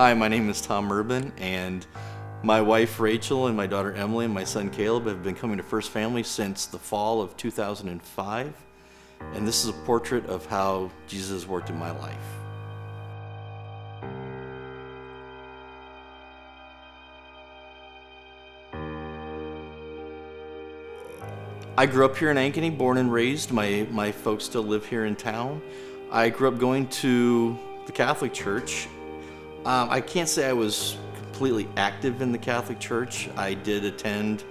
Hi, my name is Tom Urban, and my wife Rachel and my daughter Emily and my son Caleb have been coming to First Family since the fall of 2005, and this is a portrait of how Jesus has worked in my life. I grew up here in Ankeny, born and raised. My folks still live here in town. I grew up going to the Catholic Church. I can't say I was completely active in the Catholic Church. I did attend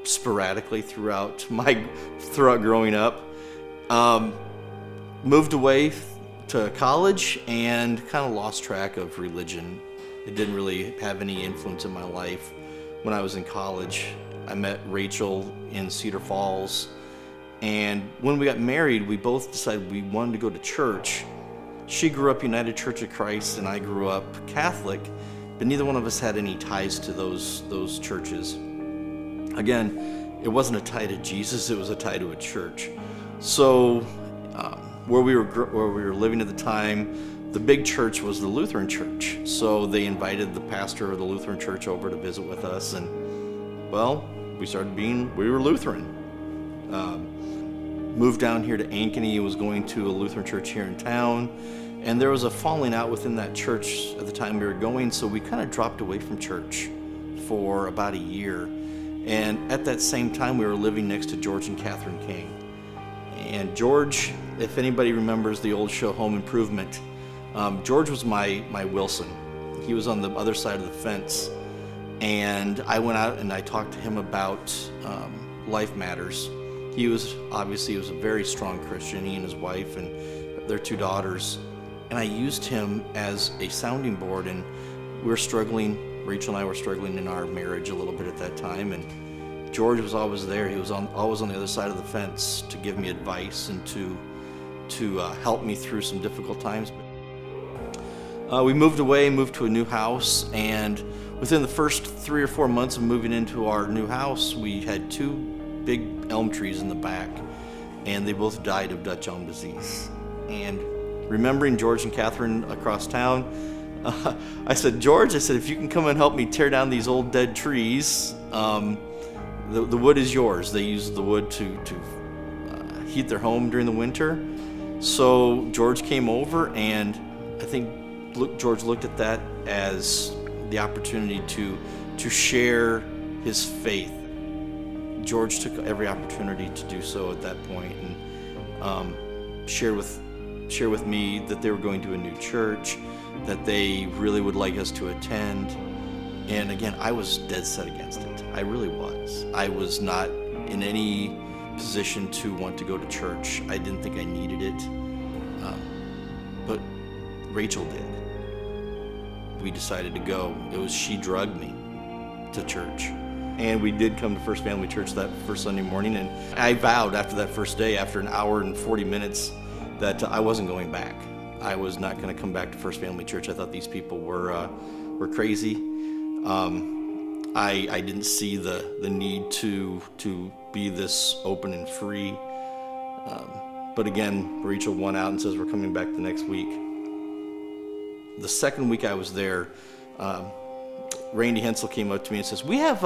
sporadically throughout growing up. Moved away to college and kind of lost track of religion. It didn't really have any influence in my life. When I was in college, I met Rachel in Cedar Falls, and when we got married, we both decided we wanted to go to church. She grew up United Church of Christ, and I grew up Catholic, but neither one of us had any ties to those churches. Again, it wasn't a tie to Jesus, it was a tie to a church. So where we were living at the time, the big church was the Lutheran church. So they invited the pastor of the Lutheran church over to visit with us, and well, we were Lutheran. Moved down here to Ankeny, was going to a Lutheran church here in town, and there was a falling out within that church at the time we were going, so we kind of dropped away from church for about a year. And at that same time, we were living next to George and Catherine King. And George, if anybody remembers the old show Home Improvement, George was my Wilson. He was on the other side of the fence, and I went out and I talked to him about life matters. He was a very strong Christian, he and his wife and their 2 daughters. And I used him as a sounding board, and we were struggling. Rachel and I were struggling in our marriage a little bit at that time, and George was always there. He was always on the other side of the fence to give me advice and to help me through some difficult times. We moved to a new house, and within the first 3 or 4 months of moving into our new house, we had 2 big elm trees in the back, and they both died of Dutch elm disease. And remembering George and Catherine across town, I said, George, if you can come and help me tear down these old dead trees, the wood is yours. They use the wood to heat their home during the winter. So George came over, and I think George looked at that as the opportunity to share his faith. George took every opportunity to do so at that point, and share with me that they were going to a new church, that they really would like us to attend. And again, I was dead set against it. I really was. I was not in any position to want to go to church. I didn't think I needed it, but Rachel did. We decided to go. She drugged me to church. And we did come to First Family Church that first Sunday morning, and I vowed after that first day, after an hour and 40 minutes, that I wasn't going back. I was not going to come back to First Family Church. I thought these people were crazy. I didn't see the need to be this open and free. But again, Rachel won out and says we're coming back the next week. The second week I was there, Randy Hensel came up to me and says, we have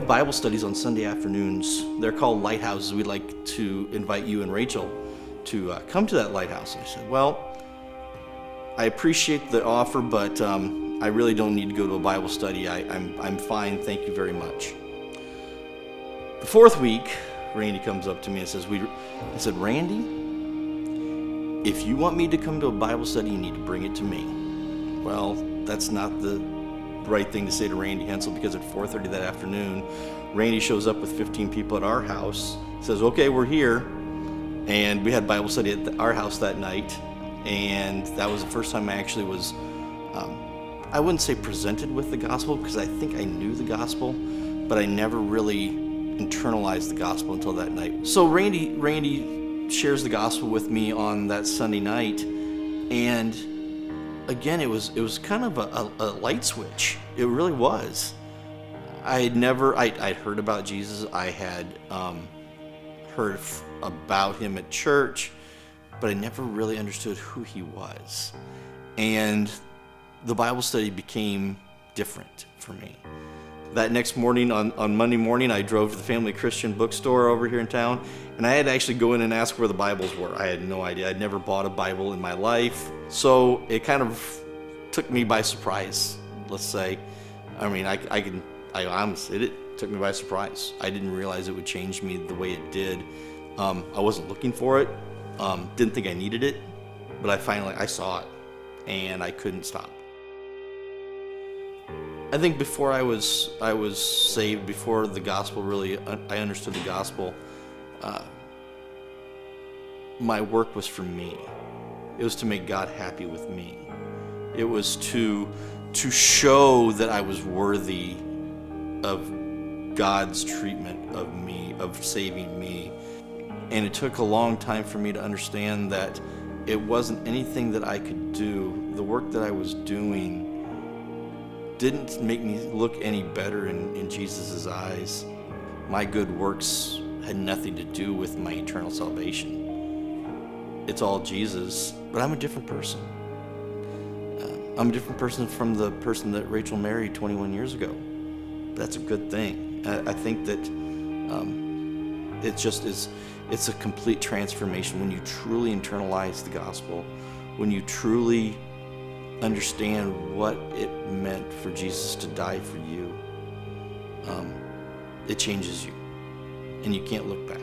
Bible studies on Sunday afternoons. They're called lighthouses. We'd like to invite you and Rachel to come to that lighthouse. And I said, well, I appreciate the offer, but I really don't need to go to a Bible study. I'm fine, thank you very much. The fourth week, Randy comes up to me and says, I said, Randy, if you want me to come to a Bible study, you need to bring it to me. Well, that's not the right thing to say to Randy Hensel, because at 4:30 that afternoon, Randy shows up with 15 people at our house, says, okay, we're here. And we had Bible study at our house that night, and that was the first time I actually was, I wouldn't say presented with the gospel, because I think I knew the gospel, but I never really internalized the gospel until that night. So Randy shares the gospel with me on that Sunday night, and again, it was kind of a light switch. It really was. I'd heard about Jesus. I had heard about him at church, but I never really understood who he was. And the Bible study became different for me. That next morning, on Monday morning, I drove to the Family Christian bookstore over here in town, and I had to actually go in and ask where the Bibles were. I had no idea. I'd never bought a Bible in my life, so it kind of took me by surprise, let's say. I mean, I honestly, it took me by surprise. I didn't realize it would change me the way it did. I wasn't looking for it, didn't think I needed it, but I saw it, and I couldn't stop. I think before I was saved, before the gospel really, I understood the gospel, my work was for me. It was to make God happy with me. It was to show that I was worthy of God's treatment of me, of saving me. And it took a long time for me to understand that it wasn't anything that I could do. The work that I was doing didn't make me look any better in Jesus' eyes. My good works had nothing to do with my eternal salvation. It's all Jesus, but I'm a different person. I'm a different person from the person that Rachel married 21 years ago. That's a good thing. I think that it's a complete transformation when you truly internalize the gospel, when you truly understand what it meant for Jesus to die for you. It changes you, and you can't look back.